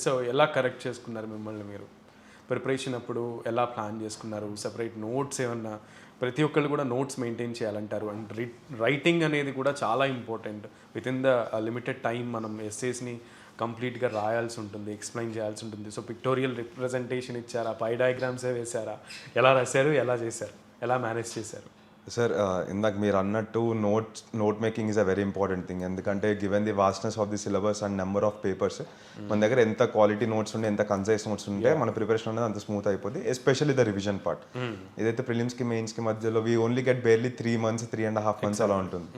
So ఎలా correct చేసుకున్నారు మిమ్మల్ని మీరు? ప్రిపరేషన్ అప్పుడు ఎలా ప్లాన్ చేసుకున్నారు? సెపరేట్ నోట్స్ ఏమన్నా, ప్రతి ఒక్కళ్ళు కూడా నోట్స్ మెయింటైన్ చేయాలంటారు. అండ్ రైటింగ్ అనేది కూడా చాలా important. With in the limited time మనం ఎస్సేస్ని కంప్లీట్గా రాయాల్సి ఉంటుంది, ఎక్స్ప్లెయిన్ చేయాల్సి ఉంటుంది. సో పిక్టోరియల్ రిప్రజెంటేషన్ ఇచ్చారా, పై డయాగ్రామ్సే వేశారా, ఎలా రాశారు, ఎలా చేశారు, ఎలా మేనేజ్ చేశారు? సార్ ఇందాక మీరు అన్నట్టు note making is a very important thing. ఎందుకంటే given the vastness of the syllabus and number of papers, మన దగ్గర ఎంత క్వాలిటీ నోట్స్ ఉంటే, ఎంత కన్సైజ్ నోట్స్ ఉంటే మన ప్రిపరేషన్ అనేది అంత స్మూత్ అయిపోద్ది. Especially the revision part. ఏదైతే ప్రిలిమ్స్కి మెయిన్స్కి మధ్యలో we only get barely 3 months 3.5 months అలా ఉంటుంది.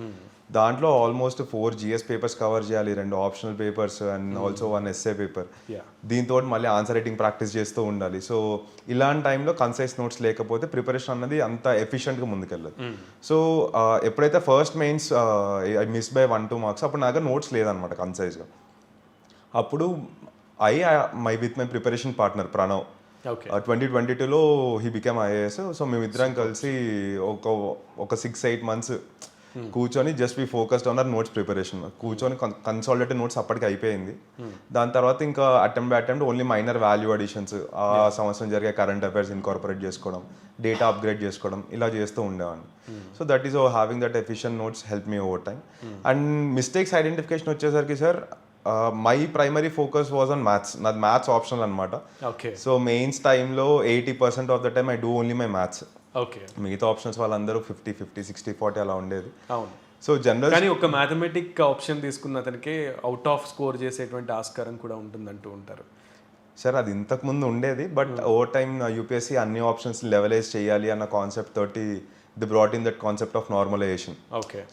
దాంట్లో ఆల్మోస్ట్ 4 GS పేపర్స్ కవర్ చేయాలి, 2 optional papers and also 1 essay paper. దీంతో మళ్ళీ ఆన్సర్ రైటింగ్ ప్రాక్టీస్ చేస్తూ ఉండాలి. సో ఇలాంటి టైంలో కన్సైజ్ నోట్స్ లేకపోతే ప్రిపరేషన్ అన్నది అంత ఎఫిషియెంట్గా ముందుకెళ్ళదు. సో ఎప్పుడైతే first mains I miss by 1-2 marks, అప్పుడు నా దగ్గర నోట్స్ లేదనమాట కన్సైజ్గా. అప్పుడు మై ప్రిపరేషన్ పార్ట్నర్ ప్రణవ్ 2022లో హీ బికమ్ IAS. సో మేమిద్దరం కలిసి ఒక 6-8 months కూర్చొని just we focused on our notes preparation. కూర్చొని కన్సాలిడేటెడ్ నోట్స్ అప్పటికి అయిపోయింది. దాని తర్వాత ఇంకా attempt only minor value additions, ఆ సంవత్సరం జరిగే కరెంట్ అఫైర్స్ ఇన్కార్పొరేట్ చేసుకోవడం, డేటా అప్గ్రేడ్ చేసుకోవడం, ఇలా చేస్తూ ఉండేవాడిని. So that is having that efficient notes help me over time. And mistakes identification వచ్చేసరికి sir, my primary focus was on maths. నాది మ్యాథ్స్ ఆప్షనల్ అనమాట. సో మెయిన్స్ టైంలో 80% of the time I do only my maths. మిగతా options వాళ్ళందరూ 50-50, 60-40 అలా ఉండేది. అవును. So general కానీ ఒక మ్యాథమెటిక్ ఆప్షన్ తీసుకున్న అతనికి అవుట్ ఆఫ్ స్కోర్ చేసేటువంటి ఆస్కారం కూడా ఉంటుందంటూ ఉంటారు. సార్ అది ఇంతకుముందు ఉండేది, బట్ ఓవర్ టైమ్ యూపీఎస్సీ అన్ని ఆప్షన్స్ లెవెలైజ్ చేయాలి అన్న కాన్సెప్ట్ తోటి they brought in that concept of normalisation.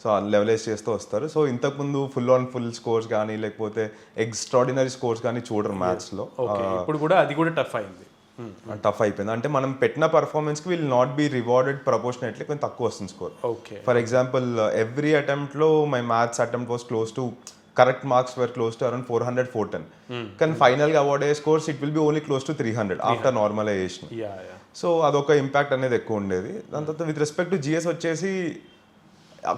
So levelise చేస్తూ వస్తారు. సో ఇంతకుముందు ఫుల్ స్కోర్స్ కానీ లేకపోతే ఎక్స్ట్రాడినరీ స్కోర్స్ కానీ చూడరు మ్యాథ్స్లో. ఇప్పుడు కూడా అది కూడా టఫ్ అయింది, టఫ్ అయిపోయింది. అంటే మనం పెట్టిన పర్ఫార్మెన్స్కి will not be rewarded proportionately, కొంచెం తక్కువ వస్తుంది స్కోర్. ఫర్ ఎగ్జాంపుల్ ఎవ్రీ అటెంప్ట్లో my maths attempt was close to, correct marks were close to around 400-410. కానీ ఫైనల్గా అవార్డ్ అయ్యే scores it will be only close to 300 after normalisation. So అదొక impact అనేది ఎక్కువ ఉండేది. దాని తర్వాత విత్ రెస్పెక్ట్ టు జిఎస్ వచ్చేసి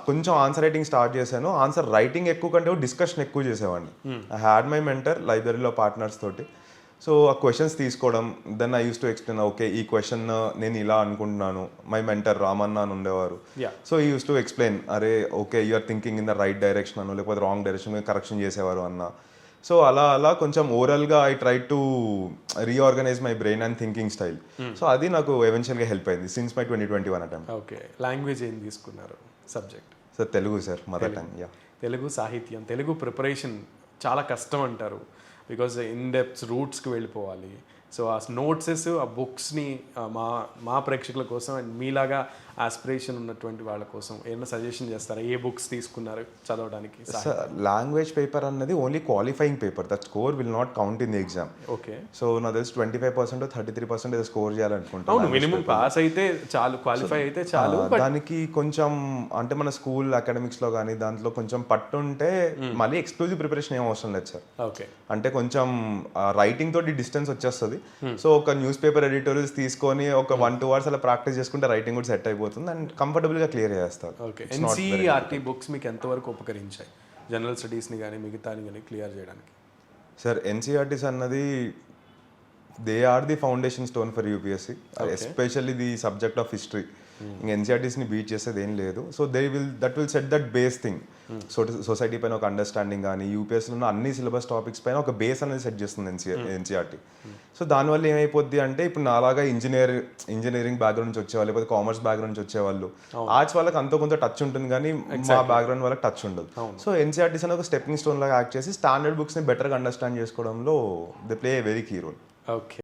కొంచెం ఆన్సర్ రైటింగ్ స్టార్ట్ చేశాను. ఆన్సర్ రైటింగ్ ఎక్కువ కంటే డిస్కషన్ ఎక్కువ చేసేవాడిని. ఐ హ్యాడ్ మై మెంటర్ లైబ్రరీలో పార్ట్నర్స్ తోటి. సో ఆ క్వశ్చన్స్ తీసుకోవడం, then I used to explain, okay ఈ క్వశ్చన్ నేను ఇలా అనుకుంటున్నాను. మై మెంటర్ రామన్న అని ఉండేవారు. So he use to explain, అరే okay you're thinking in the right direction అను, లేకపోతే రాంగ్ డైరెక్షన్ కరెక్షన్ చేసేవారు అన్న. సో అలా కొంచెం ఓవరాల్గా I try to reorganise my brain and thinking style. So అది నాకు ఎవెన్చువల్గా హెల్ప్ అయింది since my 2021 attempt. Okay, language ఏం తీసుకున్నారు subject? Sir Telugu sir, mother tongue. Telugu సాహిత్యం. తెలుగు ప్రిపరేషన్ చాలా కష్టం అంటారు, బికాజ్ ఇన్ డెప్త్ రూట్స్కి వెళ్ళిపోవాలి. సో ఆ నోట్సెస్, ఆ బుక్స్ని మా ప్రేక్షకుల కోసం అండ్ మీలాగా ఆస్పిరేషన్ ఉన్నటువంటి వాళ్ళ కోసం ఏమైనా సజెషన్ చేస్తారా? ఏ బుక్స్ తీసుకున్నారు చదవడానికి? లాంగ్వేజ్ పేపర్ అన్నది only qualifying paper. That score will not count in the exam. Okay. So నా తెలిసి 25% 33% స్కోర్ చేయాలనుకుంటాను. అవును, మినిమం పాస్ అయితే చాలు, క్వాలిఫై అయితే చాలు. దానికి కొంచెం అంటే మన స్కూల్ అకాడమిక్స్లో కానీ దాంట్లో కొంచెం పట్టు ఉంటే మళ్ళీ ఎక్స్క్లూజివ్ ప్రిపరేషన్ ఏం అవసరం లేదు సార్. ఓకే. అంటే కొంచెం రైటింగ్ తోటి డిస్టెన్స్ వచ్చేస్తుంది. సో ఒక న్యూస్ పేపర్ ఎడిటోరియల్స్ తీసుకొని ఒక 1-2 hours అలా ప్రాక్టీస్ చేసుకుంటే రైటింగ్ కూడా సెట్ అయిపోతుంది అండ్ కంఫర్టబుల్గా క్లియర్ చేస్తారు. ఓకే. ఎన్సీఈఆర్టీ బుక్స్ మీకు ఎంతవరకు ఉపకరించాయి, జనరల్ స్టడీస్ని కానీ మిగతాని కానీ క్లియర్ చేయడానికి? సార్ ఎన్సీఆర్టీస్ అన్నది they are the foundation stone for UPSC, especially the subject of history. ఇంకా ఎన్సీఆర్టీస్ని బీట్ చేసేది ఏం లేదు. So that will set that base thing. Society పైన ఒక అండర్స్టాండింగ్ కానీ యూపీఎస్సీలో ఉన్న అన్ని సిలబస్ టాపిక్స్ పైన ఒక బేస్ అనేది సెట్ చేస్తుంది ఎన్సీఆర్టీ. సో దానివల్ల ఏమైపోద్ది అంటే ఇప్పుడు నాలాగా ఇంజనీరింగ్ బ్యాక్గ్రౌండ్ నుంచి వచ్చేవాళ్ళు, లేకపోతే కామర్స్ బ్యాక్గ్రౌండ్ నుంచి వచ్చేవాళ్ళు, ఆర్ట్స్ వాళ్ళకి అంత కొంత టచ్ ఉంటుంది కానీ మా బ్యాక్గ్రౌండ్ వాళ్ళకి టచ్ ఉండదు. సో ఎన్సీఆర్టీస్ అని ఒక స్టెప్పింగ్ స్టోన్ లాగా యాక్ట్ చేసి స్టాండర్డ్ బుక్స్ని బెటర్గా అండర్స్టాండ్ చేసుకోవడంలో they play a very key role. Okay.